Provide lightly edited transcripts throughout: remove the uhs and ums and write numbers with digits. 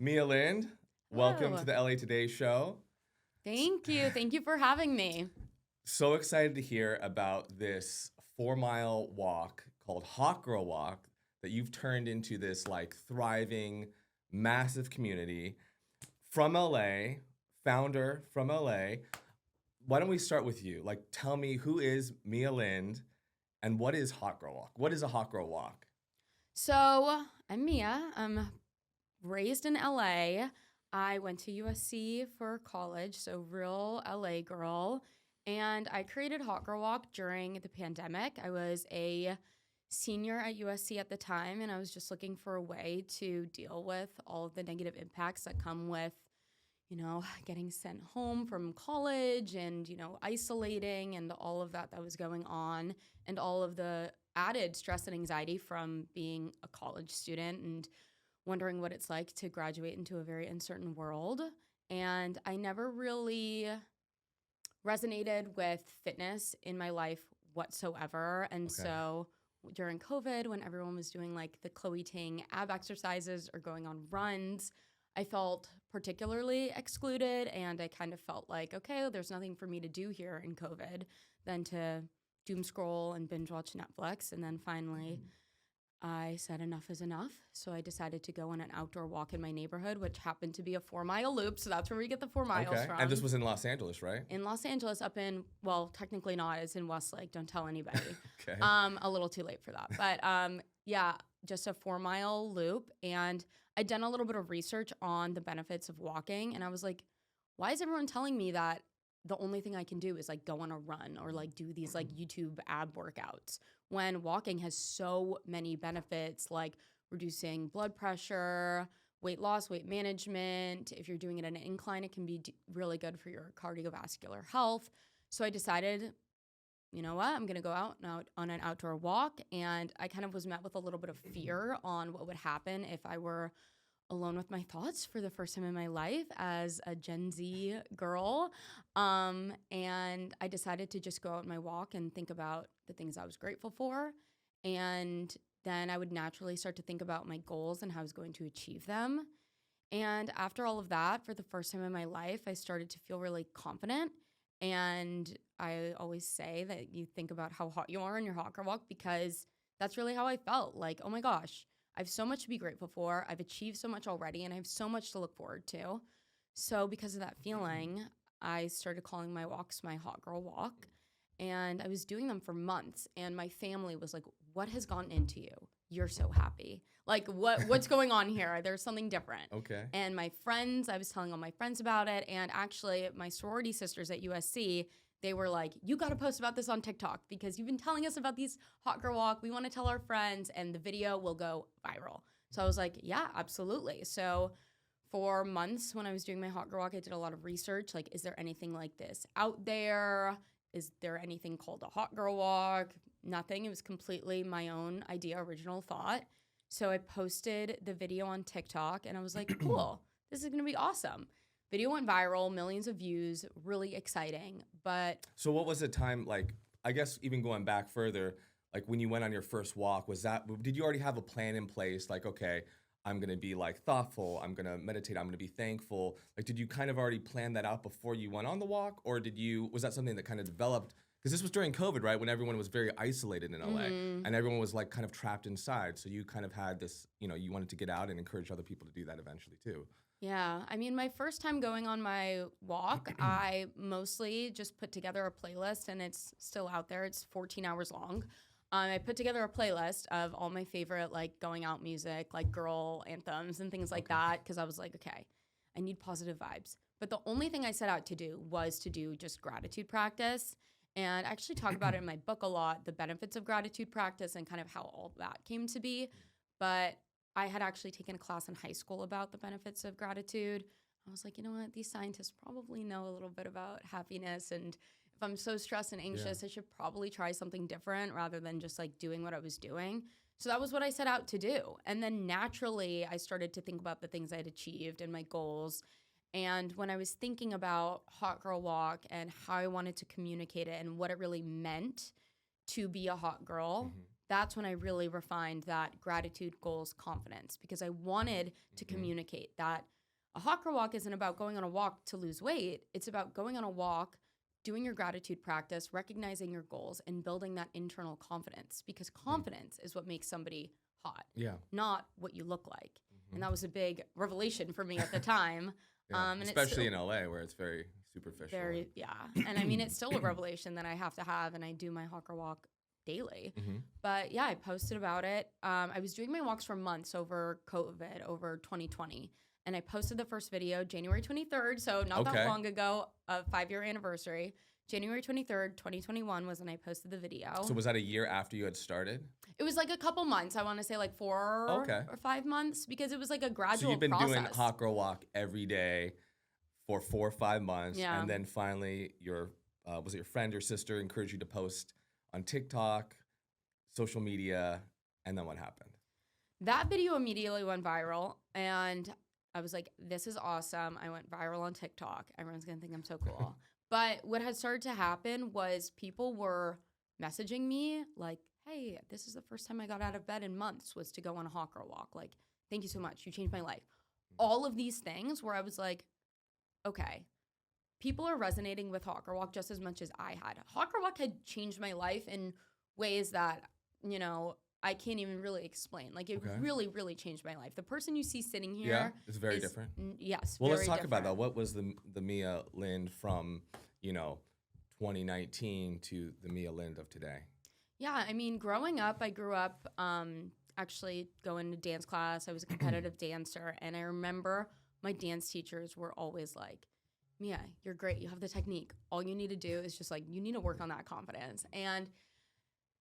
Mia Lind, welcome to Hello. the LA Today show. Thank you. Thank you for having me. So excited to hear about this 4 mile walk called Hot Girl Walk that you've turned into this like thriving, massive community from LA, founder from LA. Why don't we start with you? Like, tell me, who is Mia Lind and what is Hot Girl Walk? What is a Hot Girl Walk? So, I'm Mia. I'm raised in LA. I went to USC for college, so real LA girl. And I created Hot Girl Walk during the pandemic. I was a senior at USC at the time, and I was just looking for a way to deal with all of the negative impacts that come with getting sent home from college and, isolating and all of that was going on and all of the added stress and anxiety from being a college student and wondering what it's like to graduate into a very uncertain world. And I never really resonated with fitness in my life whatsoever. And Okay. so during COVID, when everyone was doing like the Chloe Ting ab exercises or going on runs, I felt particularly excluded. And I kind of felt like, okay, there's nothing for me to do here in COVID than to doom scroll and binge watch Netflix. And then finally, I said enough is enough. So I decided to go on an outdoor walk in my neighborhood, which happened to be a 4 mile loop. So that's where we get the 4 miles Okay. from. And this was in Los Angeles, right? In Los Angeles, up in, well, technically not, it's in Westlake. Don't tell anybody. Okay. A little too late for that. But yeah, just a 4 mile loop. And I'd done a little bit of research on the benefits of walking. And I was like, why is everyone telling me that the only thing I can do is like go on a run or like do these like YouTube ab workouts when walking has so many benefits like reducing blood pressure, weight loss, weight management. If you're doing it at an incline, it can be really good for your cardiovascular health. So I decided, you know what, I'm going to go out on an outdoor walk. And I kind of was met with a little bit of fear on what would happen if I were alone with my thoughts for the first time in my life as a Gen Z girl. And I decided to just go out on my walk and think about the things I was grateful for. And then I would naturally start to think about my goals and how I was going to achieve them. And after all of that, for the first time in my life, I started to feel really confident. And I always say that you think about how hot you are in your hot girl walk because that's really how I felt. Like, oh my gosh, I have so much to be grateful for. I've achieved so much already, and I have so much to look forward to. So, because of that feeling, I started calling my walks my hot girl walk. And I was doing them for months. And my family was like, what has gotten into you? You're so happy. Like, what's going on here? There's something different. Okay. And my friends, I was telling all my friends about it. And actually, my sorority sisters at USC, they were like, you got to post about this on TikTok because you've been telling us about these hot girl walk. We want to tell our friends, and the video will go viral. So I was like, yeah, absolutely. So for months when I was doing my hot girl walk, I did a lot of research. Like, is there anything like this out there? Is there anything called a hot girl walk? Nothing. It was completely my own idea, original thought. So I posted the video on TikTok and I was like, cool, this is going to be awesome. Video went viral, millions of views, really exciting. But So what was the time like? I guess even going back further, like when you went on your first walk, did you already have a plan in place? Like, okay, I'm gonna be like thoughtful. I'm gonna meditate. I'm gonna be thankful. Like, did you kind of already plan that out before you went on the walk, or was that something that kind of developed? Because this was during COVID, right? When everyone was very isolated in LA and everyone was like kind of trapped inside. So you kind of had this, you wanted to get out and encourage other people to do that eventually too. yeah, I mean, my first time going on my walk, I mostly just put together a playlist and it's still out there. It's 14 hours long. I put together a playlist of all my favorite, like, going out music, like girl anthems and things like Okay. that, because I was like, okay, I need positive vibes. But the only thing I set out to do was to do just gratitude practice. And I actually talk about it in my book a lot, the benefits of gratitude practice and kind of how all that came to be. But I had actually taken a class in high school about the benefits of gratitude. I was like, you know what? These scientists probably know a little bit about happiness. And if I'm so stressed and anxious, I should probably try something different rather than just like doing what I was doing. So that was what I set out to do. And then naturally, I started to think about the things I had achieved and my goals. And when I was thinking about Hot Girl Walk and how I wanted to communicate it and what it really meant to be a hot girl, that's when I really refined that gratitude, goals, confidence, because I wanted to communicate that a hot girl walk isn't about going on a walk to lose weight. It's about going on a walk, doing your gratitude practice, recognizing your goals, and building that internal confidence, because confidence is what makes somebody hot, not what you look like. And that was a big revelation for me at the time. And especially in LA where it's very superficial. And I mean, it's still a revelation that I have to have, and I do my hot girl walk daily. But yeah, I posted about it. I was doing my walks for months over COVID, over 2020. And I posted the first video January 23rd, so not that long ago, a 5-year anniversary. January 23rd, 2021 was when I posted the video. So was that a year after you had started? It was like a couple months. I want to say like 4 or 5 months, because it was like a gradual process. So you've been doing hot girl walk every day for 4 or 5 months. And then finally your, was it your friend or sister encouraged you to post on TikTok, social media, and then what happened? That video immediately went viral, and I was like, this is awesome. I went viral on TikTok. Everyone's going to think I'm so cool. But what had started to happen was people were messaging me like, hey, this is the first time I got out of bed in months, was to go on a hot girl walk. Like, thank you so much. You changed my life. All of these things where I was like, okay, people are resonating with hot girl walk just as much as I had. Hot girl walk had changed my life in ways that, you know, I can't even really explain. Like, it really, really changed my life. The person you see sitting here it's very different. Yes, well, very let's talk different. about that. What was the Mia Lind from, you know, 2019 to the Mia Lind of today? Yeah, I mean, growing up, I grew up actually going to dance class. I was a competitive dancer, and I remember my dance teachers were always like, Mia, you're great. You have the technique. All you need to do is just like, you need to work on that confidence. And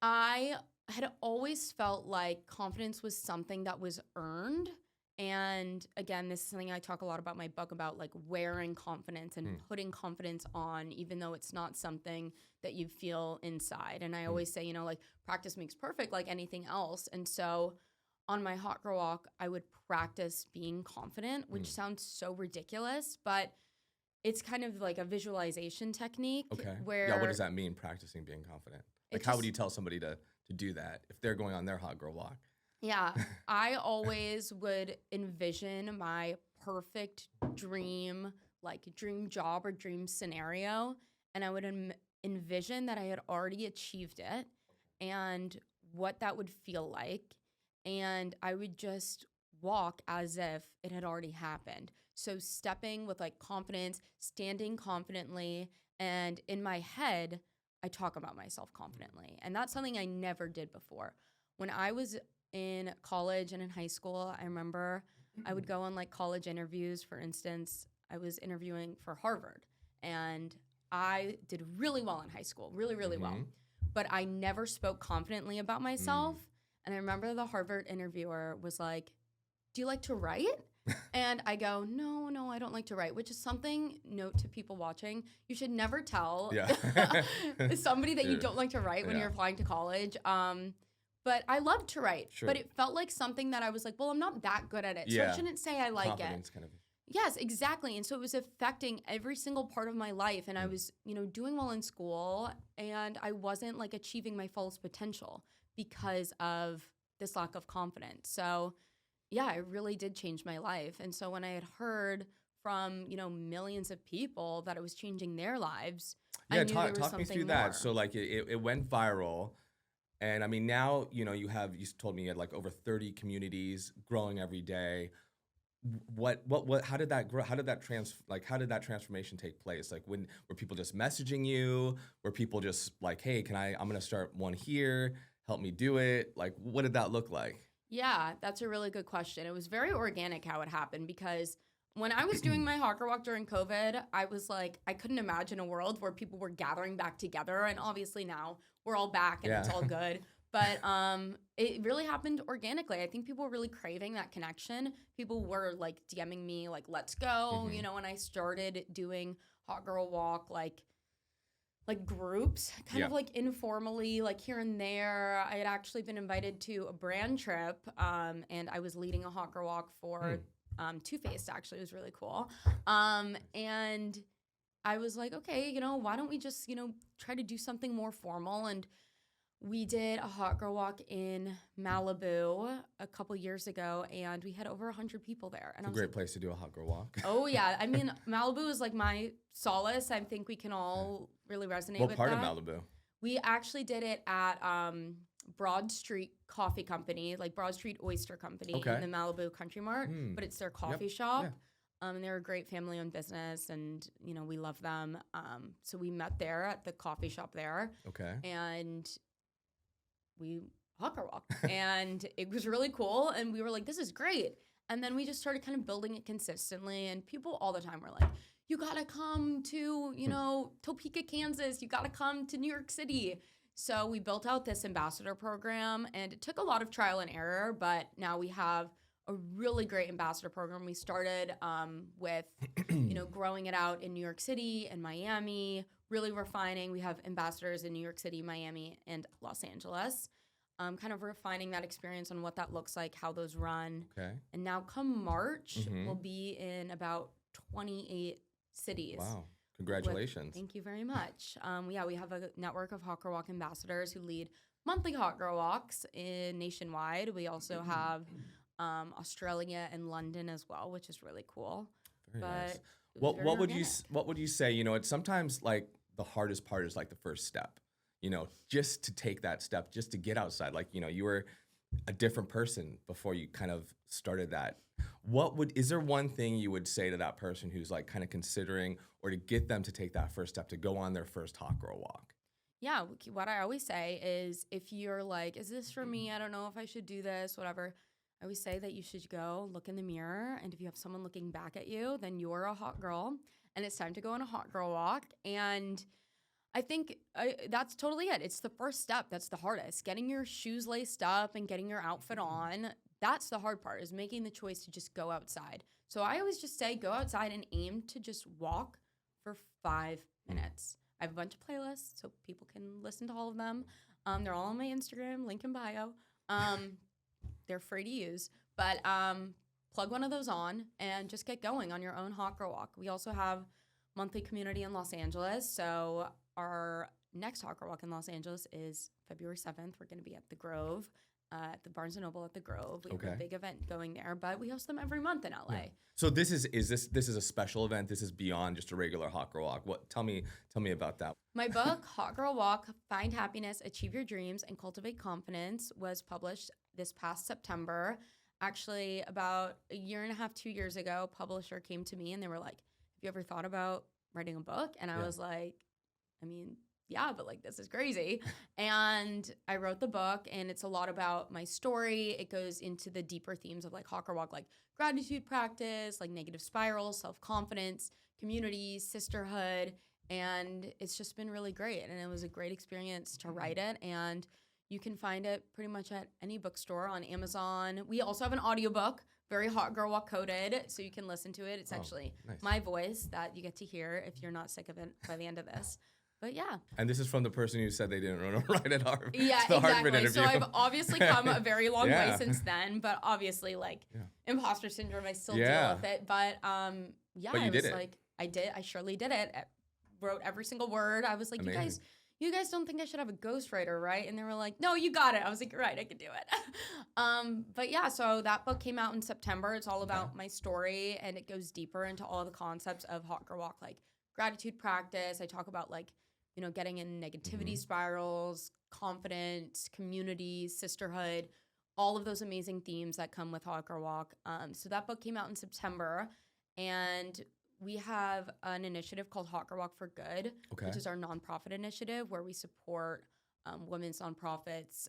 I had always felt like confidence was something that was earned. And again, this is something I talk a lot about in my book, about like wearing confidence and putting confidence on, even though it's not something that you feel inside. And I always say, you know, like, practice makes perfect, like anything else. And so on my hot girl walk, I would practice being confident, which sounds so ridiculous, but it's kind of like a visualization technique. Where what does that mean, practicing being confident? Like, how would you tell somebody to do that if they're going on their hot girl walk? Yeah, I always would envision my perfect dream, like dream job or dream scenario. And I would envision that I had already achieved it and what that would feel like. And I would just walk as if it had already happened. So stepping with like confidence, standing confidently, and in my head, I talk about myself confidently. And that's something I never did before. When I was in college and in high school, I remember I would go on like college interviews. For instance, I was interviewing for Harvard, and I did really well in high school, really, really well. But I never spoke confidently about myself. And I remember the Harvard interviewer was like, do you like to write? And I go, no, I don't like to write, which is something, note to people watching, you should never tell somebody that you don't like to write when you're applying to college. But I love to write, but it felt like something that I was like, well, I'm not that good at it, so I shouldn't say I like it. Kind of. Yes, exactly. And so it was affecting every single part of my life, and I was, you know, doing well in school, and I wasn't like achieving my fullest potential because of this lack of confidence. So yeah, it really did change my life. And so when I had heard from, you know, millions of people that it was changing their lives, I knew there was talk me through something that. more. So like it went viral. And I mean, now, you know, you told me you had like over 30 communities growing every day. How did that grow? How did that transformation take place? Like, were people just messaging you? Were people just like, hey, I'm going to start one here, help me do it? Like, what did that look like? Yeah, that's a really good question. It was very organic how it happened, because when I was doing my hot girl walk during COVID, I was like, I couldn't imagine a world where people were gathering back together. And obviously now we're all back and it's all good. But it really happened organically. I think people were really craving that connection. People were like DMing me like, let's go. You know, when I started doing hot girl walk, like groups, kind of like informally, like here and there. I had actually been invited to a brand trip, and I was leading a hot girl walk for Too Faced. Actually, it was really cool. And I was like, okay, you know, why don't we just, you know, try to do something more formal? And We did a hot girl walk in Malibu a couple years ago, and we had over 100 people there. And It's a great place to do a hot girl walk. oh yeah, I mean Malibu is like my solace. I think we can all really resonate What with part that. of Malibu? We actually did it at Broad Street Coffee Company, like Broad Street Oyster Company in the Malibu Country Mart, but it's their coffee shop. Yeah. And they're a great family-owned business, and we love them. So we met there at the coffee shop there. Okay. And we hot girl walked, and it was really cool. And we were like, "This is great." And then we just started kind of building it consistently, and people all the time were like, "You gotta come to Topeka, Kansas. You gotta come to New York City." So we built out this ambassador program, and it took a lot of trial and error, but now we have a really great ambassador program. We started with, growing it out in New York City and Miami, really refining. We have ambassadors in New York City, Miami, and Los Angeles, kind of refining that experience on what that looks like, how those run. Okay. And now come March, we'll be in about 28 cities. Wow. Congratulations. Thank you very much. We have a network of Hot Girl Walk ambassadors who lead monthly Hot Girl Walks nationwide. We also have Australia and London as well, which is really cool. Very but nice. What would you say? It's sometimes like the hardest part is like the first step. Just to take that step, just to get outside. Like you were a different person before you kind of started that. Is there one thing you would say to that person who's like kind of considering, or to get them to take that first step to go on their first hot girl walk? Yeah, what I always say is, if you're like, is this for me? I don't know if I should do this, whatever. I always say that you should go look in the mirror, and if you have someone looking back at you, then you're a hot girl, and it's time to go on a hot girl walk. And I think that's totally it. It's the first step that's the hardest. Getting your shoes laced up and getting your outfit on, that's the hard part, is making the choice to just go outside. So I always just say go outside and aim to just walk for 5 minutes. I have a bunch of playlists, so people can listen to all of them. They're all on my Instagram, link in bio. They're free to use, but plug one of those on and just get going on your own hot girl walk. We also have monthly community in Los Angeles, so our next hot girl walk in Los Angeles is February 7th. We're going to be at the Grove, at the Barnes & Noble at the Grove. We have a big event going there, but we host them every month in LA. Yeah. So this is a special event. This is beyond just a regular hot girl walk. Tell me about that. My book, Hot Girl Walk, Find Happiness, Achieve Your Dreams, and Cultivate Confidence, was published this past September. Actually, about a year and a half, 2 years ago, a publisher came to me and they were like, "Have you ever thought about writing a book?" And I was like, I mean, yeah, but like, this is crazy. And I wrote the book, and it's a lot about my story. It goes into the deeper themes of like hot girl walk, like gratitude practice, like negative spirals, self-confidence, community, sisterhood. And it's just been really great. And it was a great experience to write it. And you can find it pretty much at any bookstore, on Amazon. We also have an audiobook, very hot girl walk coded, so you can listen to it. It's actually my voice that you get to hear if you're not sick of it by the end of this. But yeah. And this is from the person who said they didn't want to write at Harvard. Yeah, exactly. So I've obviously come a very long way since then, but obviously imposter syndrome, I still deal with it. But But you did it. I surely did it. I wrote every single word. I was like, Amazing. you guys don't think I should have a ghostwriter, right? And they were like, "No, you got it." I was like, "Right, I can do it." But yeah, so that book came out in September. It's all about my story, and it goes deeper into all the concepts of hot girl walk, like gratitude practice. I talk about getting in negativity spirals, confidence, community, sisterhood, all of those amazing themes that come with hot girl walk. So that book came out in September, and we have an initiative called Hot Girl Walk for Good, which is our nonprofit initiative where we support women's nonprofits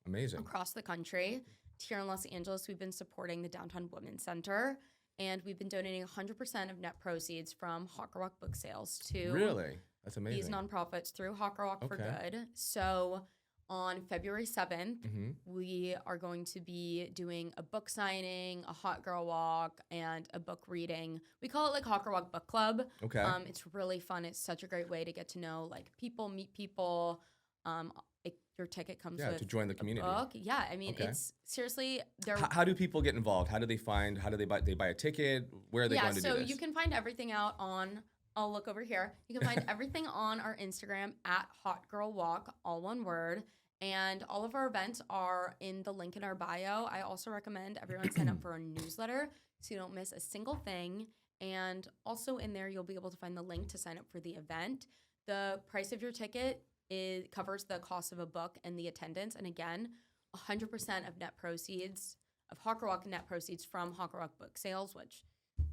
Amazing. across the country. Here in Los Angeles, we've been supporting the Downtown Women's Center, and we've been donating 100% of net proceeds from Hot Girl Walk book sales to That's amazing. these nonprofits through Hot Girl Walk for Good. So on February 7th, we are going to be doing a book signing, a hot girl walk, and a book reading. We call it like Hot Girl Walk Book Club. Okay. It's really fun. It's such a great way to get to know people, meet people. Your ticket comes with to join the community. A book. Yeah, I mean, it's seriously. How do people get involved? How do they find? How do they buy a ticket? Where are they going to do this? Yeah, so you can find everything out on. I'll look over here. You can find everything on our Instagram at Hot Girl Walk, all one word. And all of our events are in the link in our bio. I also recommend everyone sign up for our newsletter so you don't miss a single thing. And also in there, you'll be able to find the link to sign up for the event. The price of your ticket covers the cost of a book and the attendance. And again, 100% of net proceeds, of Hawk Walk net proceeds from Hawk Walk book sales, which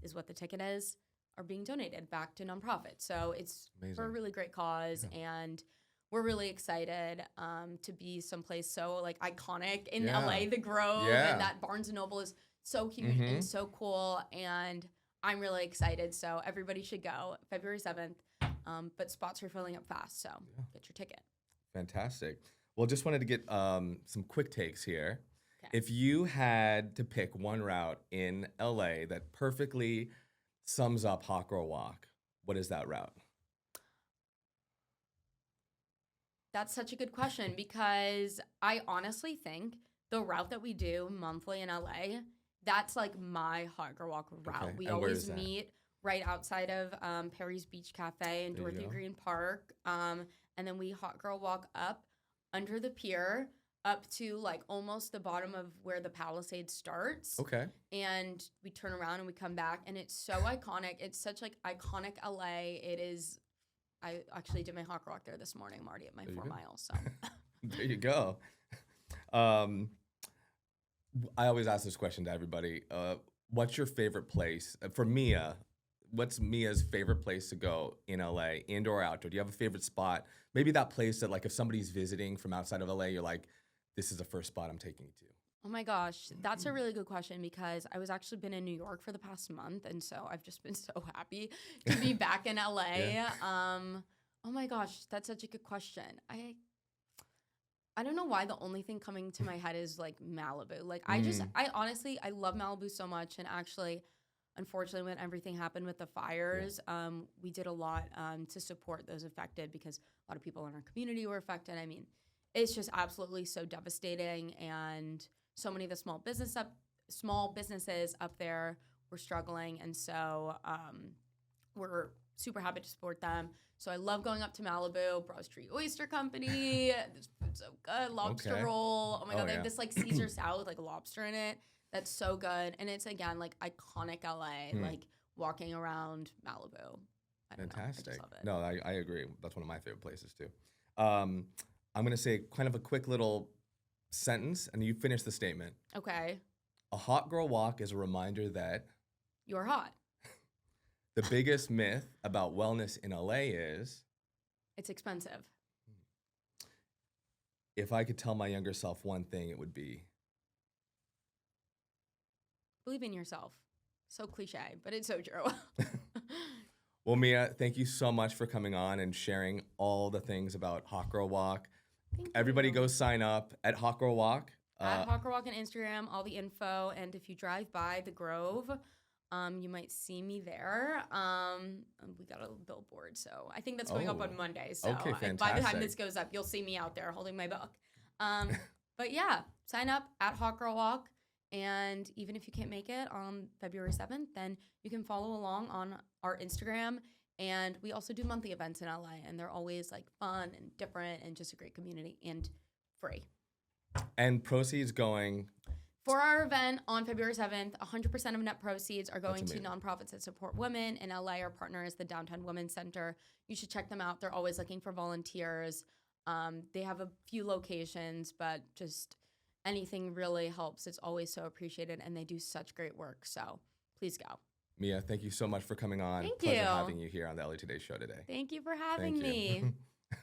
is what the ticket is, are being donated back to nonprofits. So it's for a really great cause. Yeah. And we're really excited to be someplace so like iconic in LA, the Grove, and that Barnes & Noble is so huge and so cool. And I'm really excited. So everybody should go February 7th. But spots are filling up fast. So get your ticket. Fantastic. Well, just wanted to get some quick takes here. Okay. If you had to pick one route in LA that perfectly sums up Hot Girl Walk, what is that route? That's such a good question because I honestly think the route that we do monthly in LA, that's like my Hot Girl Walk route. Okay. We always meet right outside of Perry's Beach Cafe in Dorothy Green Park. And then we Hot Girl Walk up under the pier up to like almost the bottom of where the Palisades starts. Okay. And we turn around and we come back and it's so iconic. It's such like iconic LA. It is. I actually did my Hawk Walk there this morning. I'm already at my 4 miles. So there you go. I always ask this question to everybody. What's your favorite place? For Mia, what's Mia's favorite place to go in LA, indoor or outdoor? Do you have a favorite spot? Maybe that place that like if somebody's visiting from outside of LA, you're like, this is the first spot I'm taking you to. Oh my gosh, that's a really good question because I was actually been in New York for the past month, and so I've just been so happy to be back in LA. Oh my gosh, that's such a good question. I don't know why the only thing coming to my head is like Malibu. Like I honestly I love Malibu so much, and actually, unfortunately, when everything happened with the fires, we did a lot to support those affected because a lot of people in our community were affected. I mean, it's just absolutely so devastating, and so many of the small businesses up there were struggling, and so we're super happy to support them. So I love going up to Malibu, Broad Street Oyster Company. This food's so good. Lobster roll. Oh my God, they have this like Caesar salad with like lobster in it. That's so good. And it's again like iconic LA, like walking around Malibu. Fantastic. I just love it. No, I agree. That's one of my favorite places too. I'm gonna say kind of a quick little sentence and you finish the statement. Okay. A hot girl walk is a reminder that you're hot. The biggest myth about wellness in LA is it's expensive. If I could tell my younger self one thing, it would be believe in yourself. So cliche, but it's so true. Well, Mia, thank you so much for coming on and sharing all the things about Hot Girl Walk. Everybody go sign up at Hot Girl Walk. At Hot Girl Walk on Instagram, all the info. And if you drive by the Grove, you might see me there. We got a billboard, so I think that's going up on Monday. So okay, fantastic. By the time this goes up, you'll see me out there holding my book. But yeah, sign up at Hot Girl Walk. And even if you can't make it on February 7th, then you can follow along on our Instagram. And we also do monthly events in LA, and they're always like fun and different and just a great community and free. And proceeds going? For our event on February 7th, 100% of net proceeds are going to nonprofits that support women. In LA, our partner is the Downtown Women's Center. You should check them out. They're always looking for volunteers. They have a few locations, but just anything really helps. It's always so appreciated, and they do such great work. So please go. Mia, thank you so much for coming on. Thank Pleasure having you here on the LA Today show today. Thank you for having me.